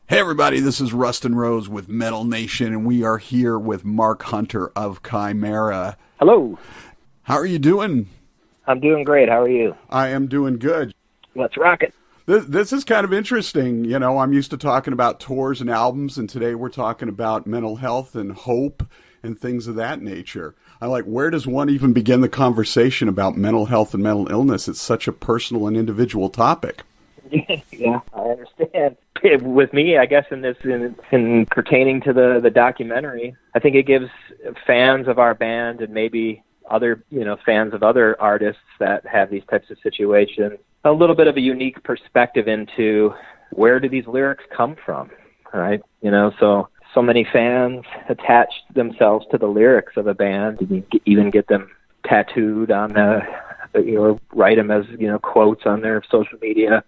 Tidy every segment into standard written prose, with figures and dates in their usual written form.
Hey everybody, this is Rustin Rose with Metal Nation, and we are here with Mark Hunter of Chimaira. Hello. How are you doing? I'm doing great. How are you? I am doing good. Let's rock it. This is kind of interesting. You know, I'm used to talking about tours and albums, and today we're talking about mental health and hope and things of that nature. I like, where does one even begin the conversation about mental health and mental illness? It's such a personal and individual topic. Yeah, I understand. With me, I guess in pertaining to the documentary, I think it gives fans of our band and maybe other, fans of other artists that have these types of situations a little bit of a unique perspective into where do these lyrics come from, right? So many fans attach themselves to the lyrics of a band, and you even get them tattooed on or write them as, quotes on their social media.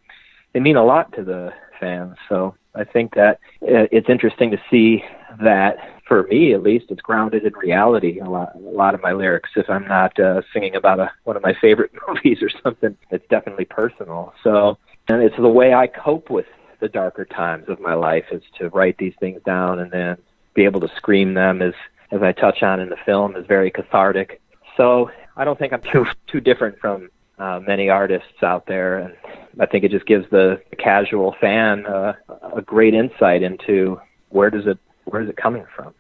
They mean a lot to the fans. So I think that it's interesting to see that, for me at least, it's grounded in reality. A lot of my lyrics, if I'm not singing about one of my favorite movies or something, it's definitely personal. So, and it's the way I cope with the darker times of my life, is to write these things down and then be able to scream them, as I touch on in the film, is very cathartic. So I don't think I'm too different from many artists out there, and I think it just gives the casual fan a great insight into where is it coming from.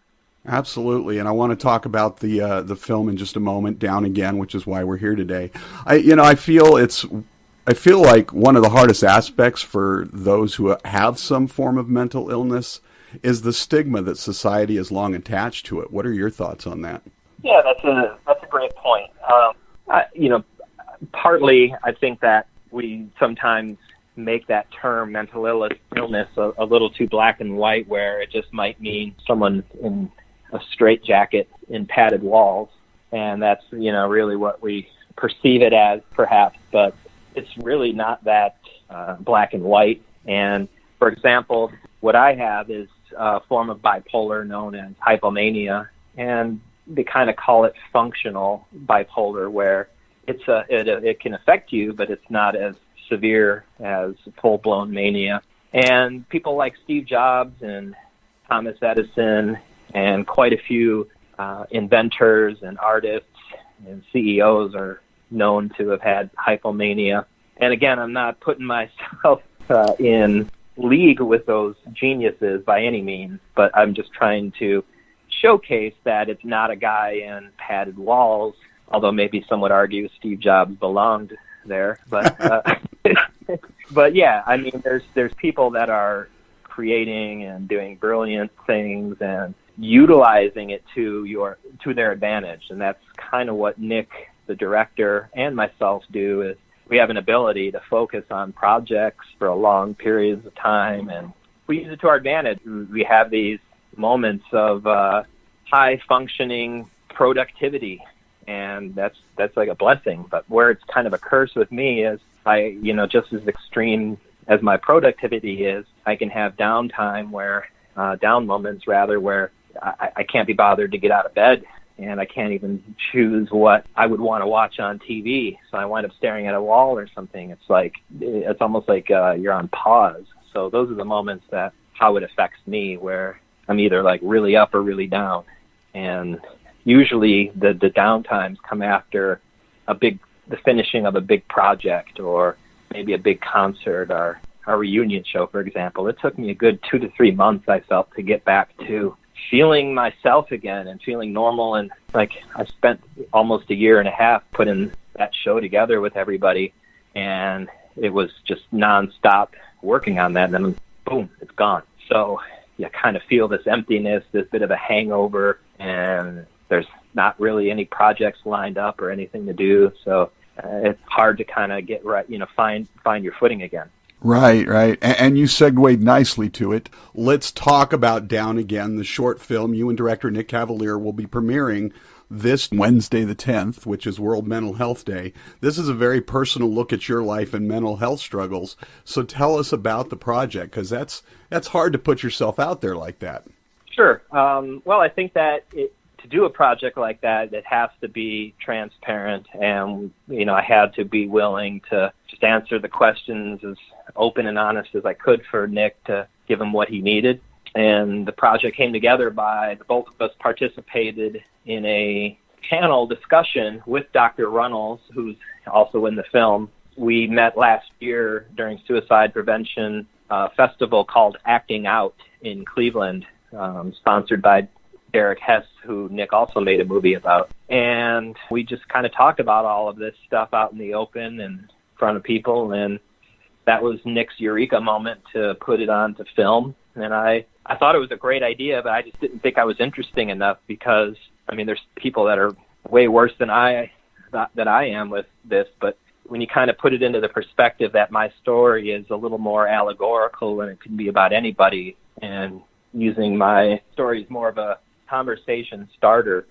Absolutely, and I want to talk about the film in just a moment, Down Again, which is why we're here today. I feel like one of the hardest aspects for those who have some form of mental illness is the stigma that society has long attached to it. What are your thoughts on that? Yeah, that's a great point. Partly, I think that we sometimes make that term mental illness a little too black and white, where it just might mean someone in a straitjacket in padded walls, and that's really what we perceive it as, perhaps, but it's really not that black and white. And for example, what I have is a form of bipolar known as hypomania, and they kind of call it functional bipolar, where it can affect you, but it's not as severe as full-blown mania. And people like Steve Jobs and Thomas Edison and quite a few inventors and artists and CEOs are known to have had hypomania. And again, I'm not putting myself in league with those geniuses by any means, but I'm just trying to showcase that it's not a guy in padded walls, although maybe some would argue Steve Jobs belonged there. But but yeah, I mean, there's people that are creating and doing brilliant things and utilizing it to their advantage, and that's kind of what Nick, the director, and myself do. Is we have an ability to focus on projects for long periods of time, and we use it to our advantage. We have these moments of high functioning productivity, and that's like a blessing. But where it's kind of a curse with me is just as extreme as my productivity is, I can have downtime down moments rather, where I can't be bothered to get out of bed, and I can't even choose what I would want to watch on TV. So I wind up staring at a wall or something. It's almost like you're on pause. So those are the moments that how it affects me, where I'm either like really up or really down. And usually the downtimes come after the finishing of a big project, or maybe a big concert, or a reunion show, for example. It took me a good 2 to 3 months, I felt, to get back to feeling myself again and feeling normal. And like, I spent almost a year and a half putting that show together with everybody, and it was just nonstop working on that, and then boom, it's gone. So you kind of feel this emptiness, this bit of a hangover, and there's not really any projects lined up or anything to do. So it's hard to kind of get right, find your footing again. Right. And you segued nicely to it. Let's talk about Down Again, the short film you and director Nick Cavalier will be premiering this Wednesday the 10th, which is World Mental Health Day. This is a very personal look at your life and mental health struggles. So tell us about the project, because that's hard to put yourself out there like that. Sure. Well, I think that to do a project like that, it has to be transparent, and I had to be willing to just answer the questions as open and honest as I could for Nick to give him what he needed. And the project came together by both of us participated in a panel discussion with Dr. Runnels, who's also in the film. We met last year during Suicide Prevention festival called Acting Out in Cleveland, sponsored by Derek Hess, who Nick also made a movie about. And we just kind of talked about all of this stuff out in the open and in front of people, and that was Nick's eureka moment to put it on to film. And I thought it was a great idea, but I just didn't think I was interesting enough because, I mean, there's people that are way worse than I am with this, but when you kind of put it into the perspective that my story is a little more allegorical and it can be about anybody, and using my story as more of a conversation starter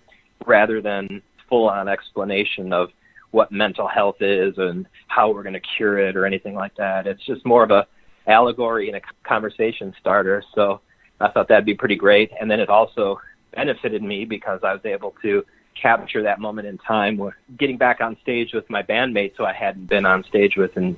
rather than full-on explanation of what mental health is and how we're going to cure it or anything like that. It's just more of a allegory and a conversation starter. So I thought that'd be pretty great. And then it also benefited me because I was able to capture that moment in time with getting back on stage with my bandmates who I hadn't been on stage with in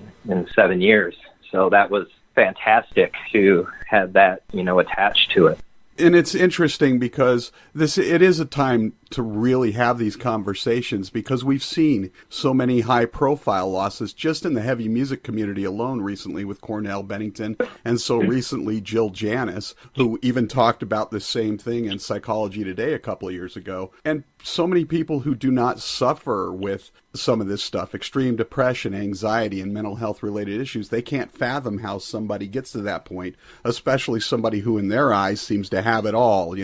7 years. So that was fantastic to have that, attached to it. And it's interesting because it is a time to really have these conversations, because we've seen so many high-profile losses just in the heavy music community alone recently with Cornell Bennington, and so recently Jill Janis, who even talked about the same thing in Psychology Today a couple of years ago. And so many people who do not suffer with some of this stuff, extreme depression, anxiety, and mental health-related issues, they can't fathom how somebody gets to that point, especially somebody who in their eyes seems to have it all,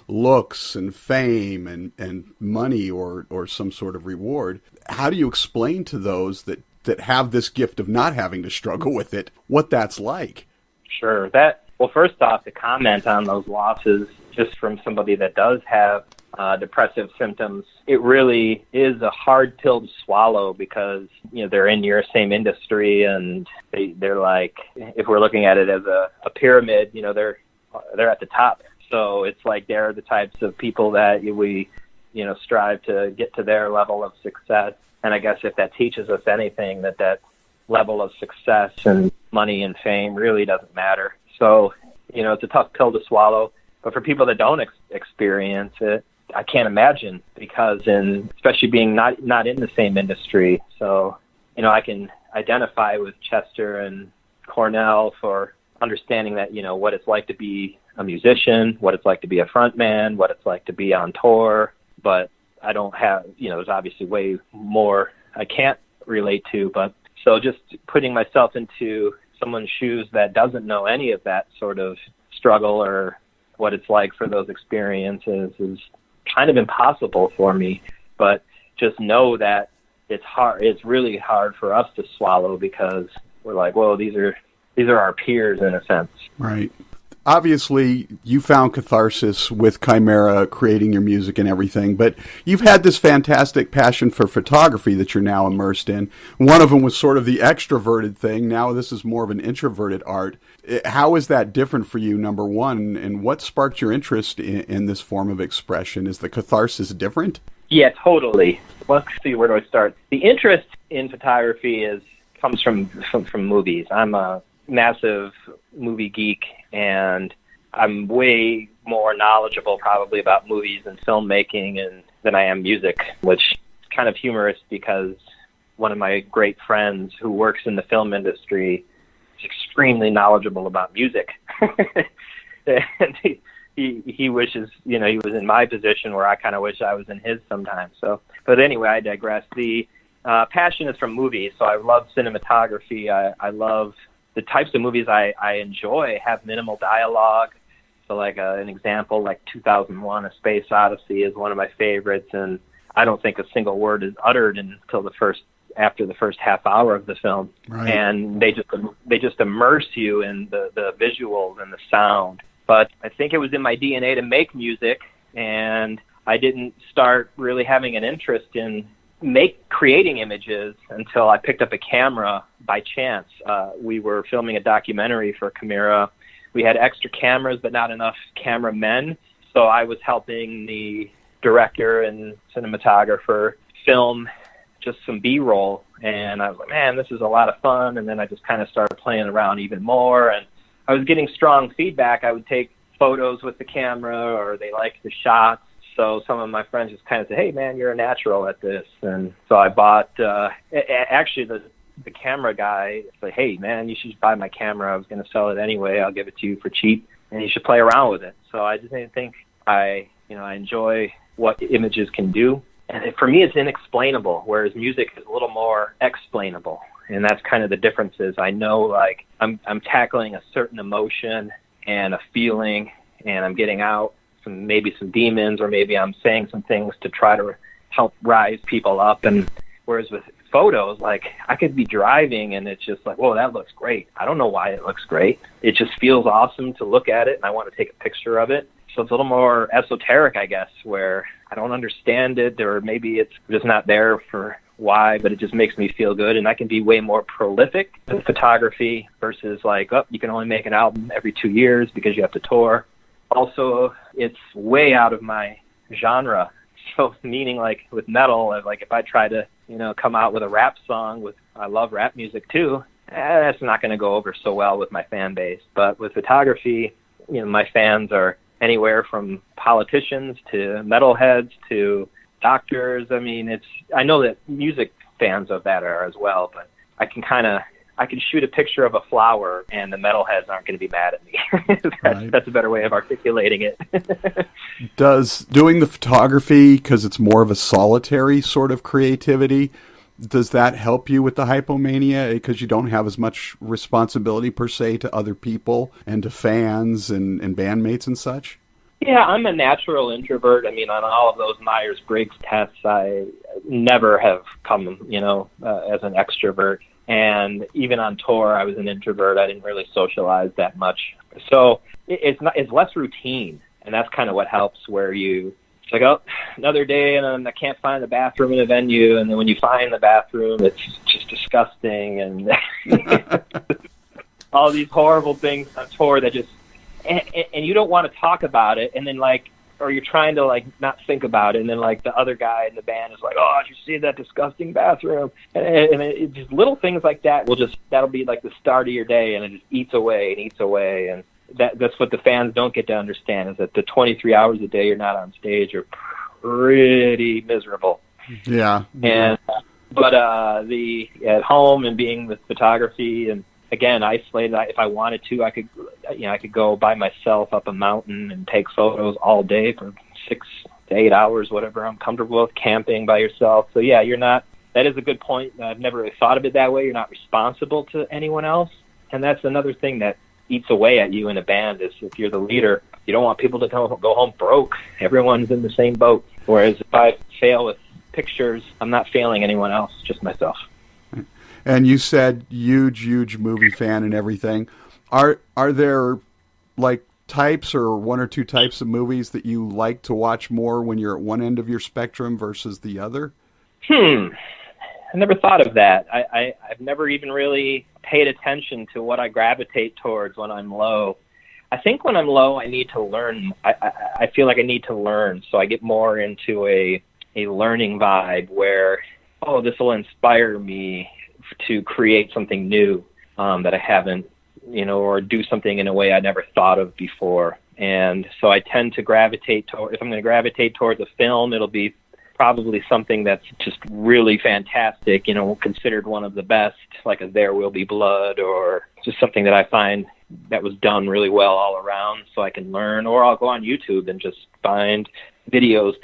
looks and fame and money or some sort of reward. How do you explain to those that have this gift of not having to struggle with it what that's like? Sure. Well, first off, to comment on those losses, just from somebody that does have depressive symptoms, it really is a hard pill to swallow because, they're in your same industry, and they're like, if we're looking at it as a pyramid, they're at the top. So it's like they're the types of people that we, strive to get to their level of success. And I guess if that teaches us anything, that level of success and money and fame really doesn't matter. So, it's a tough pill to swallow. But for people that don't experience it, I can't imagine, because especially being not in the same industry. So, I can identify with Chester and Cornell for understanding that, what it's like to be a musician, what it's like to be a front man, what it's like to be on tour. But I don't have, there's obviously way more I can't relate to. But so just putting myself into someone's shoes that doesn't know any of that sort of struggle or what it's like for those experiences is kind of impossible for me. But just know that it's hard. It's really hard for us to swallow because we're like, well, these are our peers in a sense. Right. Obviously, you found catharsis with Chimaira, creating your music and everything, but you've had this fantastic passion for photography that you're now immersed in. One of them was sort of the extroverted thing. Now this is more of an introverted art. How is that different for you, number one, and what sparked your interest in this form of expression? Is the catharsis different? Yeah, totally. Let's see, where do I start? The interest in photography comes from movies. I'm a massive movie geek, and I'm way more knowledgeable probably about movies and filmmaking than I am music, which is kind of humorous because one of my great friends who works in the film industry is extremely knowledgeable about music. And he wishes, he was in my position where I kind of wish I was in his sometimes. So, but anyway, I digress. The passion is from movies, so I love cinematography. I love the types of movies I enjoy have minimal dialogue. So like an example, like 2001: A Space Odyssey is one of my favorites, and I don't think a single word is uttered until after the first half hour of the film. Right. And they just immerse you in the visuals and the sound. But I think it was in my DNA to make music, and I didn't start really having an interest in creating images until I picked up a camera by chance. We were filming a documentary for Chimaira. We had extra cameras, but not enough cameramen. So I was helping the director and cinematographer film just some B-roll. And I was like, man, this is a lot of fun. And then I just kind of started playing around even more. And I was getting strong feedback, I would take photos with the camera, or they liked the shots. So some of my friends just kind of said, hey, man, you're a natural at this. And so I bought, actually the camera guy said, hey, man, you should buy my camera. I was going to sell it anyway. I'll give it to you for cheap, and you should play around with it. So I just think I enjoy what images can do. And for me, it's inexplainable, whereas music is a little more explainable. And that's kind of the differences. I know, like, I'm tackling a certain emotion and a feeling, and I'm getting out maybe some demons, or maybe I'm saying some things to try to help rise people up. And whereas with photos, like, I could be driving and it's just like, whoa, that looks great. I don't know why it looks great. It just feels awesome to look at it, and I want to take a picture of it. So it's a little more esoteric, I guess, where I don't understand it, or maybe it's just not there for why, but it just makes me feel good. And I can be way more prolific with photography versus like, you can only make an album every 2 years because you have to tour. Also, it's way out of my genre. So meaning, like, with metal, like, if I try to, come out with a rap song, I love rap music too, that's not going to go over so well with my fan base. But with photography, my fans are anywhere from politicians to metalheads to doctors. I mean, I know that music fans of that are as well, but I can shoot a picture of a flower and the metalheads aren't going to be mad at me. That's a better way of articulating it. Does doing the photography, because it's more of a solitary sort of creativity, does that help you with the hypomania, because you don't have as much responsibility per se to other people and to fans and bandmates and such? Yeah, I'm a natural introvert. I mean, on all of those Myers-Briggs tests, I never have come, as an extrovert. And even on tour, I was an introvert. I didn't really socialize that much. So it's less routine. And that's kind of what helps, where it's like, another day and I can't find the bathroom in a venue. And then when you find the bathroom, it's just disgusting. And all these horrible things on tour that just, and you don't want to talk about it. And then, like, or you're trying to, like, not think about it, and then, like, the other guy in the band is like, oh, did you see that disgusting bathroom? And it just little things like that that'll be like the start of your day, and it just eats away and eats away. And that's what the fans don't get to understand, is that the 23 hours a day you're not on stage are pretty miserable. Yeah. But at home and being with photography, and again, isolated, if I wanted to, I could go by myself up a mountain and take photos all day for 6 to 8 hours, whatever I'm comfortable with, camping by yourself. So yeah, that is a good point. I've never really thought of it that way. You're not responsible to anyone else. And that's another thing that eats away at you in a band, is if you're the leader, you don't want people to go home broke. Everyone's in the same boat. Whereas if I fail with pictures, I'm not failing anyone else, just myself. And you said huge movie fan and everything. Are there, like, types or one or two types of movies that you like to watch more when you're at one end of your spectrum versus the other? I never thought of that. I've never even really paid attention to what I gravitate towards when I'm low. I think when I'm low, I need to learn. I feel like I need to learn, so I get more into a learning vibe where, this will inspire me to create something new that I haven't, or do something in a way I never thought of before. And so I tend to gravitate toward, if I'm going to gravitate towards a film, it'll be probably something that's just really fantastic, considered one of the best, like a There Will Be Blood, or just something that I find that was done really well all around, so I can learn. Or I'll go on YouTube and just find videos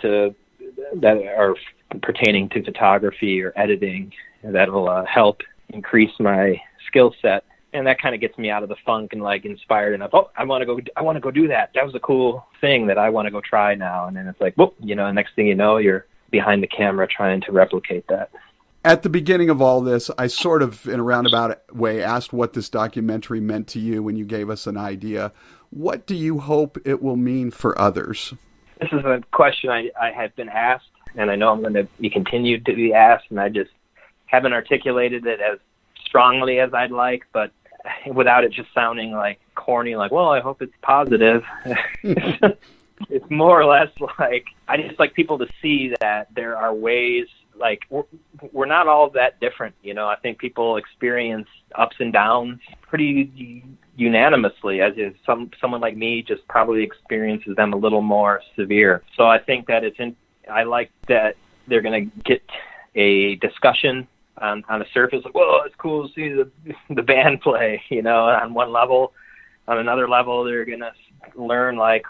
that are pertaining to photography or editing that'll help increase my skill set. And that kind of gets me out of the funk and, like, inspired enough. I want to go do that. That was a cool thing that I want to go try now. And then it's like, next thing you know, you're behind the camera trying to replicate that. At the beginning of all this, I sort of, in a roundabout way, asked what this documentary meant to you when you gave us an idea. What do you hope it will mean for others? This is a question I have been asked, and I know I'm going to be continued to be asked, and I just haven't articulated it as strongly as I'd like, but without it just sounding like corny, like, well, I hope it's positive. It's more or less like, I just like people to see that there are ways, like, we're not all that different. I think people experience ups and downs pretty unanimously, as is someone like me just probably experiences them a little more severe. So I think that I like that they're going to get a discussion on the surface, like, whoa, it's cool to see the band play, on one level. On another level, they're going to learn, like,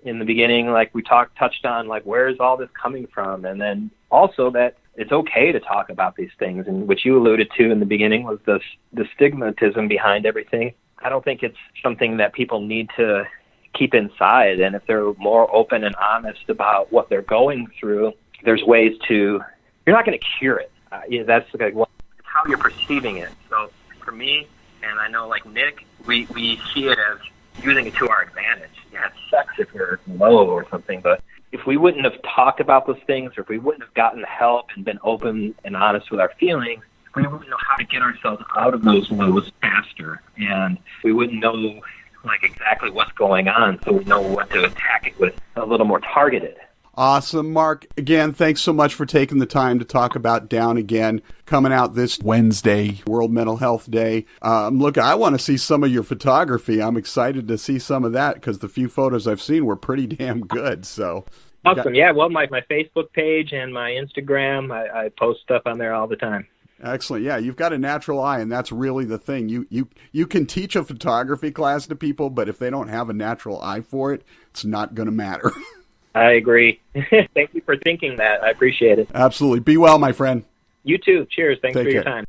in the beginning, like we touched on, like, where's all this coming from? And then also that it's okay to talk about these things, and which you alluded to in the beginning was the stigmatism behind everything. I don't think it's something that people need to keep inside. And if they're more open and honest about what they're going through, there's ways to, you're not going to cure it. That's like, well, it's how you're perceiving it. So for me, and I know like Nick, we see it as using it to our advantage. Yeah, it sucks if we're low or something, but if we wouldn't have talked about those things, or if we wouldn't have gotten help and been open and honest with our feelings, we wouldn't know how to get ourselves out of those lows faster, and we wouldn't know like exactly what's going on, so we know what to attack it with a little more targeted. Awesome, Mark. Again, thanks so much for taking the time to talk about Down Again, coming out this Wednesday, World Mental Health Day. Look, I want to see some of your photography. I'm excited to see some of that because the few photos I've seen were pretty damn good. So awesome. Yeah, well, my Facebook page and my Instagram, I post stuff on there all the time. Excellent. Yeah, you've got a natural eye, and that's really the thing. You can teach a photography class to people, but if they don't have a natural eye for it, it's not going to matter. I agree. Thank you for thinking that. I appreciate it. Absolutely. Be well, my friend. You too. Cheers. Thanks Take for your care. time.